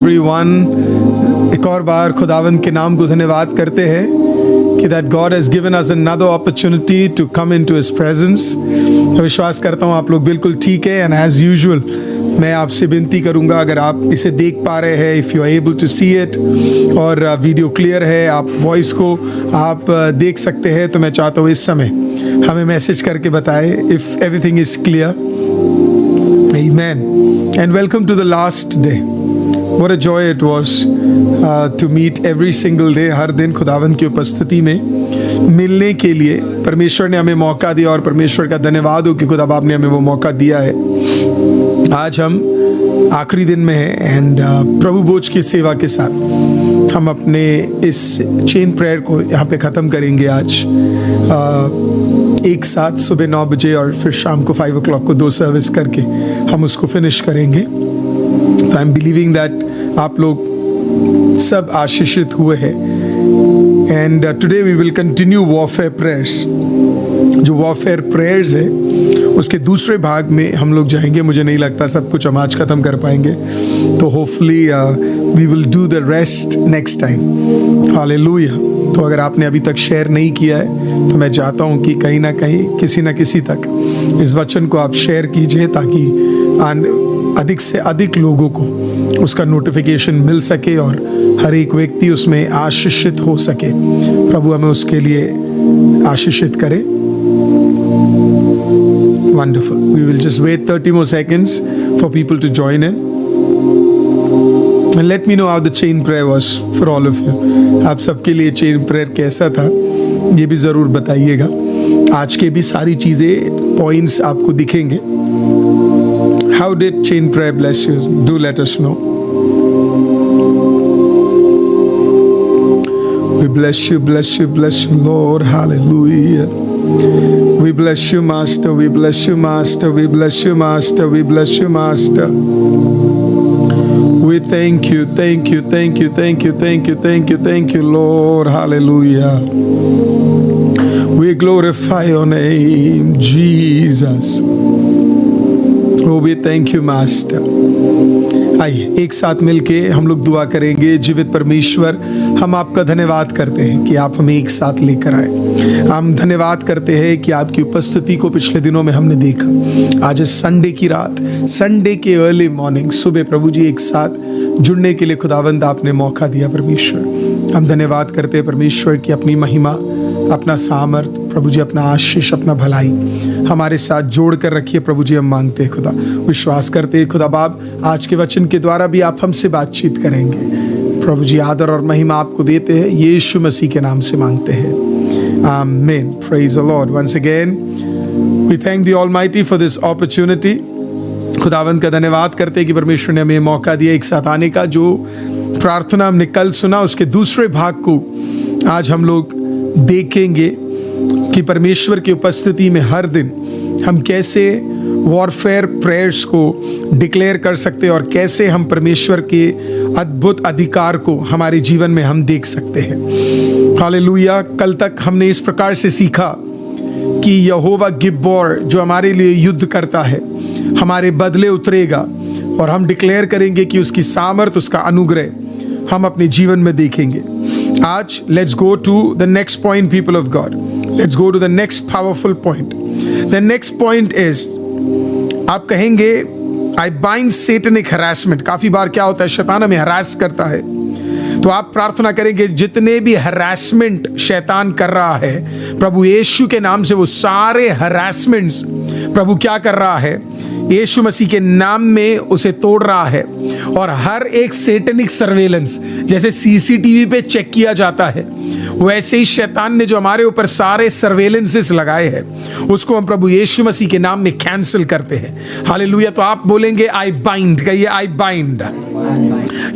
Everyone, एक और बार खुदावंद के नाम को धन्यवाद करते हैं कि that God has given us another opportunity to come into his presence. मैं विश्वास करता हूँ आप लोग बिल्कुल ठीक है। एंड एज यूजुअल मैं आपसे विनती करूँगा, अगर आप इसे देख पा रहे हैं, if you are able to see it, और वीडियो क्लियर है, आप वॉइस को आप देख सकते हैं, तो मैं चाहता हूँ इस समय हमें मैसेज करके बताएं इफ़ एवरीथिंग इज़ क्लियर। आमीन। And welcome to the last day. What a joy it was to meet every single day। हर दिन खुदावंद की उपस्थिति में मिलने के लिए परमेश्वर ने हमें मौका दिया, और परमेश्वर का धन्यवाद हो कि खुदा बाप ने हमें वो मौका दिया है। आज हम आखिरी दिन में हैं एंड प्रभु भोज की सेवा के साथ हम अपने इस चेन प्रेयर को यहाँ पे ख़त्म करेंगे। आज एक साथ सुबह 9 बजे और फिर शाम को 5 o'clock को 2 सर्विस करके हम उसको फिनिश करेंगे। तो आई एम बिलीविंग दैट आप लोग सब आशीषित हुए हैं। And today we will continue warfare prayers. जो वॉरफेयर प्रेयर्स है उसके दूसरे भाग में हम लोग जाएंगे। मुझे नहीं लगता सब कुछ हम आज ख़त्म कर पाएंगे, तो hopefully we will do the rest next time. हालेलुया। तो अगर आपने अभी तक शेयर नहीं किया है तो मैं चाहता हूँ कि कहीं ना कहीं किसी न किसी तक इस वचन को आप शेयर कीजिए, ताकि अधिक से अधिक लोगों को उसका नोटिफिकेशन मिल सके और हर एक व्यक्ति उसमें आशीषित हो सके। प्रभु हमें उसके लिए आशीषित करे। Wonderful. We will just wait 30 more seconds for people to join in and let me know how the chain prayer was for all of you। आप सबके लिए चेन प्रेयर कैसा था ये भी ज़रूर बताइएगा। आज के भी सारी चीज़ें पॉइंट्स आपको दिखेंगे। How did chain prayer bless you? Do let us know. We bless you, bless you, bless you, Lord. Hallelujah. We bless you, Master. We bless you, Master. We bless you, Master. We bless you, Master. We thank you, thank you, thank you, thank you, thank you, thank you, thank you, Lord. Hallelujah. We glorify your name, Jesus. Oh, we thank you, Master. आइए एक साथ मिलके हम लोग दुआ करेंगे। जीवित परमेश्वर, हम आपका धन्यवाद करते हैं कि आप हमें एक साथ लेकर आए। हम धन्यवाद करते हैं कि आपकी उपस्थिति को पिछले दिनों में हमने देखा। आज इस संडे की रात, संडे के अर्ली मॉर्निंग, सुबह प्रभु जी एक साथ जुड़ने के लिए खुदावंद आपने मौका दिया। परमेश्वर, हम धन्यवाद करते हैं परमेश्वर की अपनी महिमा, अपना सामर्थ, प्रभु जी अपना आशीष, अपना भलाई हमारे साथ जोड़ कर रखिए। प्रभु जी हम मांगते हैं खुदा, विश्वास करते हैं खुदा बाप, आज के वचन के द्वारा भी आप हमसे बातचीत करेंगे। प्रभु जी आदर और महिमा आपको देते हैं, यीशु मसीह के नाम से मांगते हैं, आमीन। Praise the Lord. Once again we thank the Almighty for this opportunity. खुदावंद का धन्यवाद करते हैं कि परमेश्वर ने हमें मौका दिया एक साथ आने का। जो प्रार्थना हमने कल सुना उसके दूसरे भाग को आज हम लोग देखेंगे कि परमेश्वर की उपस्थिति में हर दिन हम कैसे वॉरफेयर प्रेयर्स को डिक्लेयर कर सकते हैं और कैसे हम परमेश्वर के अद्भुत अधिकार को हमारे जीवन में हम देख सकते हैं। हालेलुया। कल तक हमने इस प्रकार से सीखा कि यहोवा गिब्बोर जो हमारे लिए युद्ध करता है, हमारे बदले उतरेगा, और हम डिक्लेयर करेंगे कि उसकी सामर्थ, उसका अनुग्रह हम अपने जीवन में देखेंगे। आज let's go to the next point, people of God. Let's go to the next powerful point. The next point is, आप कहेंगे आई बाइंड सैटेनिक हरासमेंट। काफी बार क्या होता है, शैतान हमें हरास करता है, तो आप प्रार्थना करेंगे जितने भी हरासमेंट शैतान कर रहा है, प्रभु यीशु के नाम से वो सारे हरासमेंट्स प्रभु क्या कर रहा है, यीशु मसीह के नाम में उसे तोड़ रहा है। और हर एक सैटेनिक सर्वेलेंस, जैसे सीसीटीवी पे चेक किया जाता है, वैसे ही शैतान ने जो हमारे ऊपर सारे सर्वेलेंसेस लगाए हैं उसको हम प्रभु यीशु मसीह के नाम में कैंसिल करते हैं। हालेलुया। तो आप बोलेंगे आई बाइंड, कहिए I bind.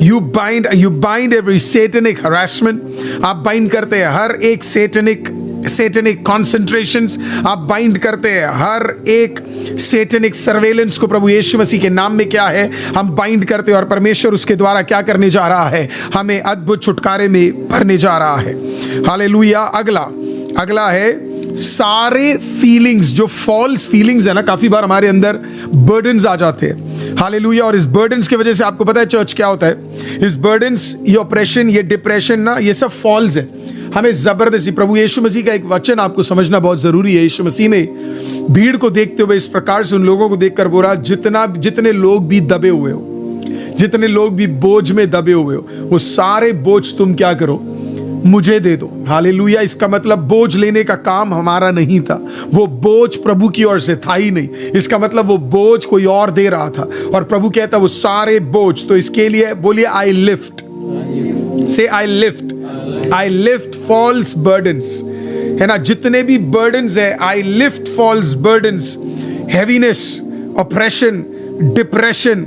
You bind every satanic harassment. आप बाइंड करते हैं हर एक सैटेनिक कॉन्सेंट्रेशंस, आप बाइंड करते हैं हर एक सैटेनिक सर्वेलेंस को प्रभु यीशु मसीह के नाम में क्या है, हम बाइंड करते हैं। और परमेश्वर उसके द्वारा क्या करने जा रहा है, हमें अद्भुत छुटकारे में भरने जा रहा है। हालेलुया। अगला है सारे फीलिंग्स, जो फॉल्स फीलिंग्स है ना, काफी बार हमारे अंदर बर्डन्स आ जाते हैं, हालेलुया। और इस बर्डन्स की वजह से आपको पता है चर्च क्या होता है, इस बर्डन्स, ये ऑपरेशन, ये डिप्रेशन ना, ये सब फॉल्स है। हमें जबरदस्ती, प्रभु यीशु मसीह का एक वचन आपको समझना बहुत जरूरी है। यीशु मसीह ने भीड़ को देखते हुए इस प्रकार से उन लोगों को देखकर बोला, जितने लोग भी दबे हुए हो, जितने लोग भी बोझ में दबे हुए हो, वो सारे बोझ तुम क्या करो, मुझे दे दो। हालेलुया। इसका मतलब बोझ लेने का काम हमारा नहीं था, वो बोझ प्रभु की ओर से था ही नहीं। इसका मतलब वो बोझ कोई और दे रहा था, और प्रभु कहता वो सारे बोझ। तो इसके लिए बोलिए आई लिफ्ट, से आई लिफ्ट फॉल्स बर्डन्स, है ना। जितने भी बर्डन्स है, I lift false burdens, heaviness, oppression, depression,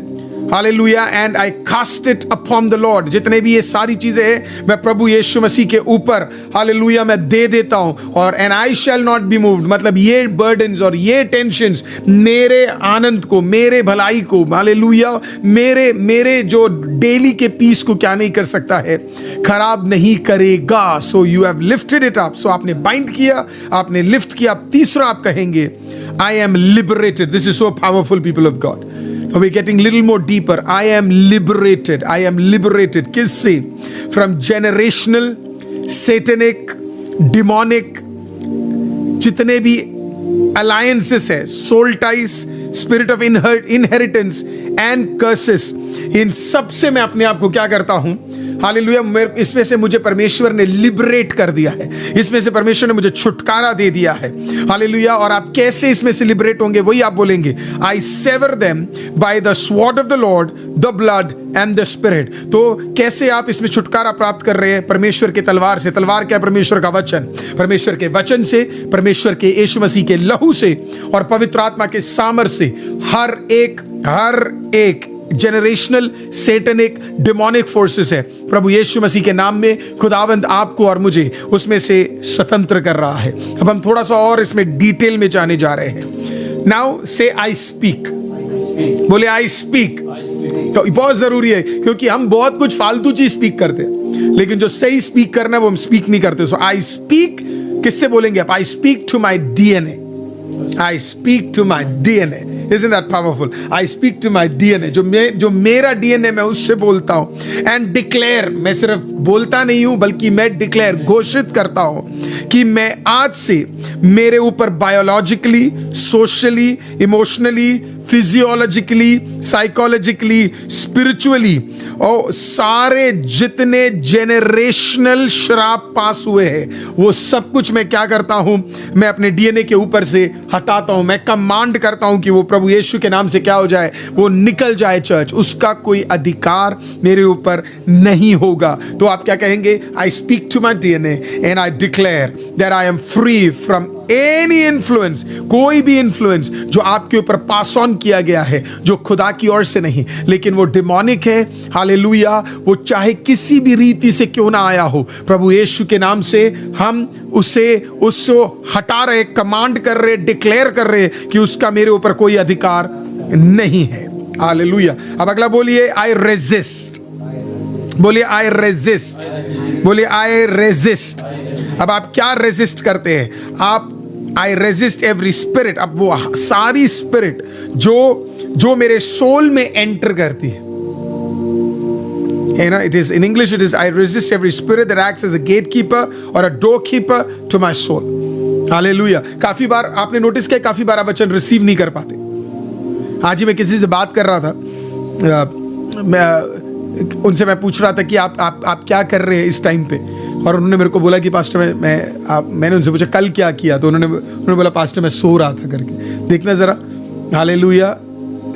hallelujah, and I cast it upon the Lord. जितने भी ये सारी चीजें हैं, मैं प्रभु यीशु मसीह के ऊपर, हालेलुया, मैं दे देता हूं। और and I shall not be moved, मतलब ये बर्डन्स और ये टेंशन्स मेरे आनंद को, मेरे भलाई को, हालेलुया, मेरे जो डेली के पीस को क्या नहीं कर सकता है, खराब नहीं करेगा। So you have lifted it up. So आपने बाइंड किया, आपने लिफ्ट किया। तीसरा आप कहेंगे I am liberated. This is so powerful, people of God. We're getting little more deeper. I am liberated. I am liberated. किससे? From generational, satanic, demonic, जितने भी alliances है, soul ties, spirit of inheritance and curses, इन सब से मैं अपने आप को क्या करता हूं, हालेलुया, इसमें से मुझे परमेश्वर ने लिबरेट कर दिया है, इसमें से परमेश्वर ने मुझे छुटकारा दे दिया है, हालेलुया। और आप कैसे इसमें से लिबरेट होंगे, वही आप बोलेंगे, I sever them by the sword of the Lord, the blood and the spirit. तो कैसे आप इसमें छुटकारा प्राप्त कर रहे हैं? परमेश्वर के तलवार से। तलवार क्या? परमेश्वर का वचन, परमेश्वर के वचन से, परमेश्वर के यीशु मसीह के लहू से और पवित्र आत्मा के सामर्थ्य से। हर एक जेनरेशनल, सैटेनिक, डेमोनिक फोर्सेस है, प्रभु यीशु मसीह के नाम में खुदावंद आपको और मुझे उसमें से स्वतंत्र कर रहा है। अब हम थोड़ा सा और इसमें डिटेल में जाने जा रहे हैं। नाउ से आई स्पीक, बोले आई स्पीक। तो बहुत जरूरी है, क्योंकि हम बहुत कुछ फालतू चीज स्पीक करते हैं, लेकिन जो सही स्पीक करना है वो हम स्पीक नहीं करते। सो आई स्पीक, किससे बोलेंगे आप? I speak to my DNA. I speak to my DNA. Isn't that powerful? I speak to my DNA. जो मेरा DNA, मैं उससे बोलता हूँ। And declare, मैं सिर्फ बोलता नहीं हूँ, बल्कि मैं declare, घोषित करता हूँ कि मैं आज से मेरे ऊपर biologically, socially, emotionally, physiologically, psychologically, spiritually और सारे जितने जेनरेशनल श्राप पास हुए हैं, वो सब कुछ मैं क्या करता हूं, मैं अपने डीएनए के ऊपर से हटाता हूं। मैं कमांड करता हूं कि वो प्रभु यीशु के नाम से क्या हो जाए, वो निकल जाए चर्च, उसका कोई अधिकार मेरे ऊपर नहीं होगा। तो आप क्या कहेंगे? I speak to my DNA and I declare that I am free from any influence, कोई भी इन्फ्लुएंस जो आपके ऊपर पास ऑन किया गया है, जो खुदा की ओर से नहीं, लेकिन वो डिमोनिक है, हालेलुया, वो चाहे किसी भी रीति से क्यों ना आया हो, प्रभु यीशु के नाम से हम उसको हटा रहे, कमांड कर रहे, डिक्लेयर कर रहे कि उसका मेरे ऊपर कोई अधिकार नहीं है। हालेलुया। अब अगला बोलिए आई रेजिस्ट, बोलिए आई रेजिस्ट, बोलिए आई रेजिस्ट। अब आप क्या रेजिस्ट करते हैं? आप आई रेजिस्ट एवरी स्पिरिट। अब वो सारी स्पिरिट जो मेरे सोल में एंटर करती है, it is in English, it is I resist every spirit that acts as a gatekeeper or a doorkeeper to my soul. Hallelujah. काफी बार आपने नोटिस किया, काफी बार आप वचन रिसीव नहीं कर पाते। आज ही मैं किसी से बात कर रहा था, उनसे मैं पूछ रहा था कि आप क्या कर रहे हैं इस टाइम पे, और उन्होंने मेरे को बोला कि पास्टर मैंने उनसे पूछा कल क्या किया, तो उन्होंने बोला पास्टर मैं सो रहा था करके। देखना जरा, hallelujah,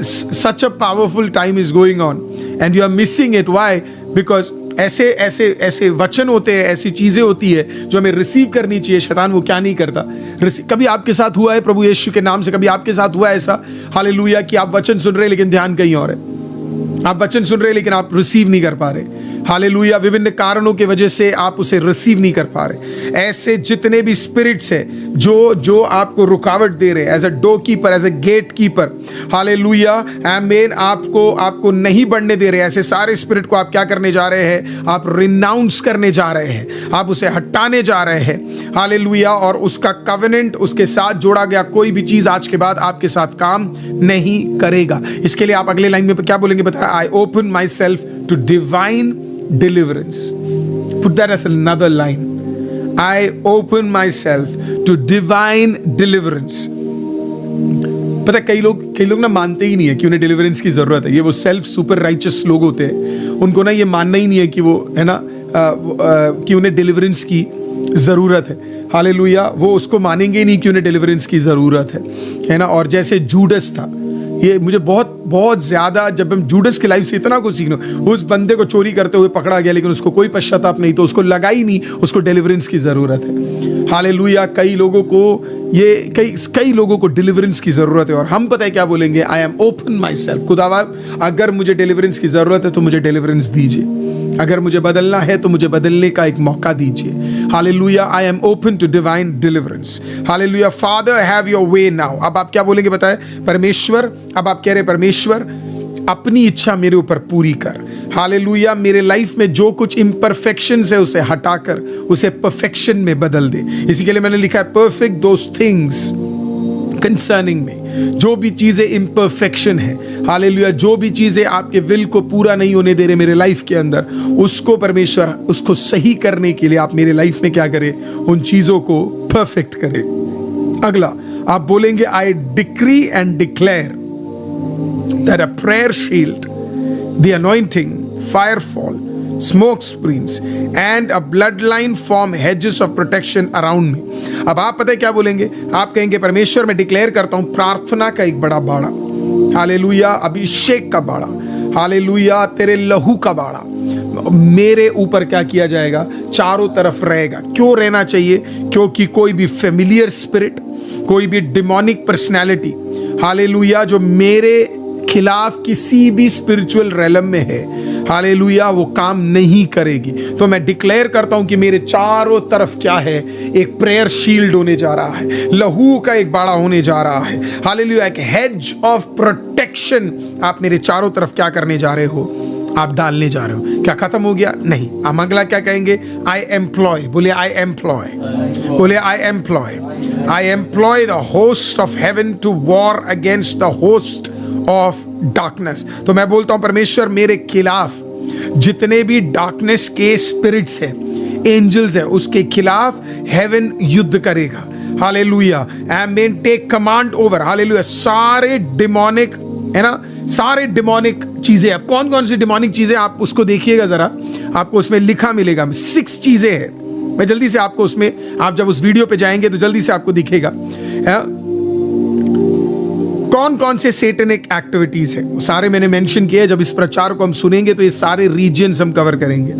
such a powerful time is going on and you are missing it. Why? Because ऐसे वचन होते हैं, ऐसी चीजें होती है जो हमें रिसीव करनी चाहिए। शैतान वो क्या नहीं करता, कभी आपके साथ हुआ है प्रभु यीशु के नाम से, कभी आपके साथ हुआ है ऐसा, हालेलुया, कि आप वचन सुन रहे हैं लेकिन ध्यान कहीं और है, आप वचन सुन रहे हैं लेकिन आप रिसीव नहीं कर पा रहे, हालेलुया, विभिन्न कारणों की वजह से आप उसे रिसीव नहीं कर पा रहे। ऐसे जितने भी स्पिरिट्स है जो आपको रुकावट दे रहे, as a doorkeeper, as a gatekeeper, हालेलुया, आमीन, आपको नहीं बढ़ने दे रहे, ऐसे सारे स्पिरिट को आप क्या करने जा रहे हैं? आप रिनाउंस करने जा रहे हैं, आप उसे हटाने जा रहे हैं। हालेलुया, और उसका कवेनेंट, उसके साथ जोड़ा गया कोई भी चीज आज के बाद आपके साथ काम नहीं करेगा। इसके लिए आप अगले लाइन में क्या बोलेंगे? बताया, I open myself to divine deliverance. Put that as another line, I open myself to divine deliverance. पता है, कई लोग ना मानते ही नहीं है कि उन्हें डिलीवरेंस की जरूरत है। ये वो सेल्फ सुपर राइचस लोग होते हैं, उनको ना ये मानना ही नहीं है कि वो है ना कि उन्हें डिलीवरेंस की जरूरत है। हालेलुया, वो उसको मानेंगे ही नहीं कि उन्हें डिलीवरेंस की जरूरत है ना। और जैसे जूडस था, ये मुझे बहुत बहुत ज्यादा, जब हम जूडस की लाइफ से इतना कुछ सीखना, उस बंदे को चोरी करते हुए पकड़ा गया लेकिन उसको कोई पश्चाताप नहीं, तो उसको लगा ही नहीं उसको डिलीवरेंस की जरूरत है। हालेलुया, कई लोगों को डिलीवरेंस की जरूरत है, और हम पता है क्या बोलेंगे? I am open myself. खुदावा, अगर मुझे डिलीवरेंस की जरूरत है तो मुझे डिलीवरेंस दीजिए, अगर मुझे बदलना है तो मुझे बदलने का एक मौका दीजिए। हालेलुया, I am open to divine deliverance. हालेलुया, father have your way now. अब आप क्या बोलेंगे? बताए, परमेश्वर, अब आप कह रहे परमेश्वर अपनी इच्छा मेरे ऊपर पूरी कर। हालेलुया, मेरे लाइफ में जो कुछ इम्परफेक्शंस है उसे हटाकर उसे परफेक्शन में बदल दे। इसी के लिए मैंने लिखा है, परफेक्ट दोस थिंग्स कंसर्निंग में। जो भी चीजें इम्परफेक्शन है, हालेलुया, जो भी चीजें आपके विल को पूरा नहीं होने दे रहे मेरे लाइफ के अंदर, उसको परमेश्वर, उसको सही करने के लिए आप मेरे लाइफ में क्या करें? उन चीजों को परफेक्ट करें। अगला आप बोलेंगे, I decree and declare that a prayer shield, the anointing, firefall, smoke screens and a bloodline form hedges of protection around me। अब आप पता है क्या बोलेंगे? आप कहेंगे, परमेश्वर मैं डिक्लेयर करता हूं प्रार्थना का एक बड़ा बाड़ा, हालेलुया, अभिषेक का बाड़ा, हालेलुया, तेरे लहू का बाड़ा मेरे ऊपर क्या किया जाएगा? चारों तरफ रहेगा। क्यों रहना चाहिए? क्योंकि कोई भी फेमिलियर स्पिरिट, कोई भी डिमोनिक पर्सनैलिटी, हालेलुया, जो मेरे खिलाफ किसी भी स्पिरिचुअल रेलम में है, हालेलुया, वो काम नहीं करेगी। तो मैं डिक्लेयर करता हूं कि मेरे चारों तरफ क्या है? एक प्रेयर शील्ड होने जा रहा है, लहू का एक बाड़ा होने जा रहा है, हालेलुया, एक हेज ऑफ प्रोटेक्शन आप मेरे चारों तरफ क्या करने जा रहे हो? आप डालने जा रहे हो। क्या खत्म हो गया? नहीं। हम अगला क्या कहेंगे? I employ. बोले आई एम्प्लॉय, बोले I employ, I employ the host of heaven to war against the host of darkness. तो मैं बोलता हूं, परमेश्वर मेरे खिलाफ जितने भी डार्कनेस के स्पिरिट्स हैं, एंजल्स है, उसके खिलाफ हेवन युद्ध करेगा। हालेलुया, आमीन, टेक कमांड ओवर। हालेलुया, सारे डिमोनिक है ना, सारे डिमोनिक चीजें, अब कौन कौन सी डिमोनिक चीजें आप उसको देखिएगा जरा, आपको उसमें लिखा मिलेगा, 6 चीजें हैं। मैं जल्दी से आपको उसमें, आप जब उस वीडियो पे जाएंगे तो जल्दी से आपको दिखेगा कौन कौन से सेटनिक एक्टिविटीज है, सारे मैंने मेंशन किए। जब इस प्रचार को हम सुनेंगे तो ये सारे रीजन्स हम कवर करेंगे।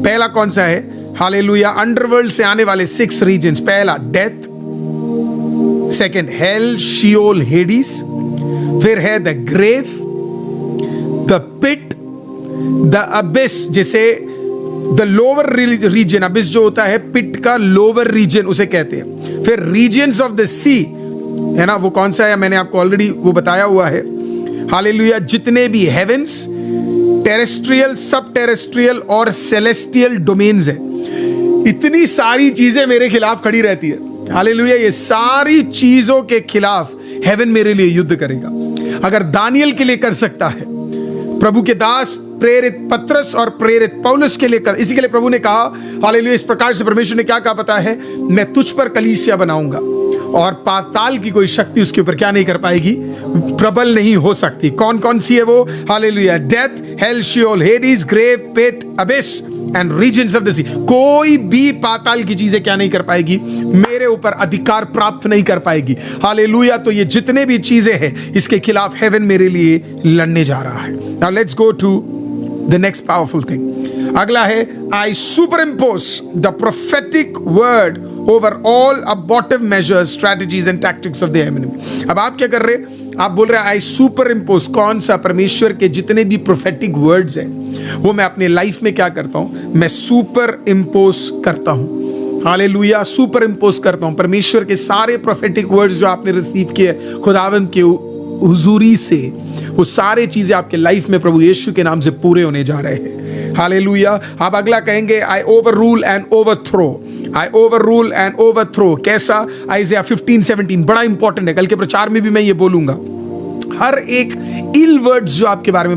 पहला कौन सा है? हालेलुया, अंडरवर्ल्ड से आने वाले 6 रीजन्स। पहला डेथ, सेकंड हेल, शियोल, हेडिस, फिर है the grave, the pit, the abyss, जिसे द लोअर रीजन, अबिस जो होता है पिट का लोअर रीजन उसे कहते हैं। फिर रीजन्स ऑफ द सी है ना, वो कौन सा है? मैंने आपको ऑलरेडी वो बताया हुआ है। हालेलुया, जितने भी हेवेंस, टेरेस्ट्रियल, सब टेरेस्ट्रियल और सेलेस्टियल डोमेन्स है, इतनी सारी चीजें मेरे खिलाफ खड़ी रहती है। हालेलुया, ये सारी चीजों के खिलाफ हेवन मेरे लिए युद्ध करेगा। अगर दानियल के लिए कर सकता है, प्रभु के दास प्रेरित पत्रस और प्रेरित पौलुस के लिए कर, इसी के लिए प्रभु ने कहा, हालेलुया, इस प्रकार से परमेश्वर ने क्या कहा पता है? मैं तुझ पर कलीसिया बनाऊंगा और पाताल की कोई शक्ति उसके ऊपर क्या नहीं कर पाएगी? प्रबल नहीं हो सकती। कौन कौन सी है वो? Hallelujah, death, hell, Sheol, Hades, grave, pit, abyss and regions of the sea. कोई भी पाताल की चीजें क्या नहीं कर पाएगी? मेरे ऊपर अधिकार प्राप्त नहीं कर पाएगी। हालेलुया, तो ये जितने भी चीजें हैं इसके खिलाफ हेवन मेरे लिए लड़ने जा रहा है। Now let's go to the next powerful thing. अगला है, I superimpose the prophetic word over all abortive measures, strategies and tactics of the enemy. अब आप क्या कर रहे हैं? आप बोल रहे हैं आई सुपर इम्पोज, कौन सा? परमेश्वर के जितने भी प्रोफेटिक वर्ड्स हैं वो मैं अपने लाइफ में क्या करता हूं? मैं सुपर इम्पोज करता हूं। हालेलुया, सुपर इम्पोज करता हूं परमेश्वर के सारे प्रोफेटिक वर्ड्स जो आपने रिसीव किए खुदावंद के हुजूरी से, वो सारे चीजें आपके लाइफ में प्रभु यीशु के नाम से पूरे होने जा रहे हैं। हालेलुया। आप अगला कहेंगे आई over rule and overthrow. I over rule and overthrow कैसा? आइज़िया 15:17 बड़ा इंपॉर्टेंट है, कल के प्रचार में भी मैं ये बोलूंगा। हर एक इल वर्ड्स जो आपके बारे में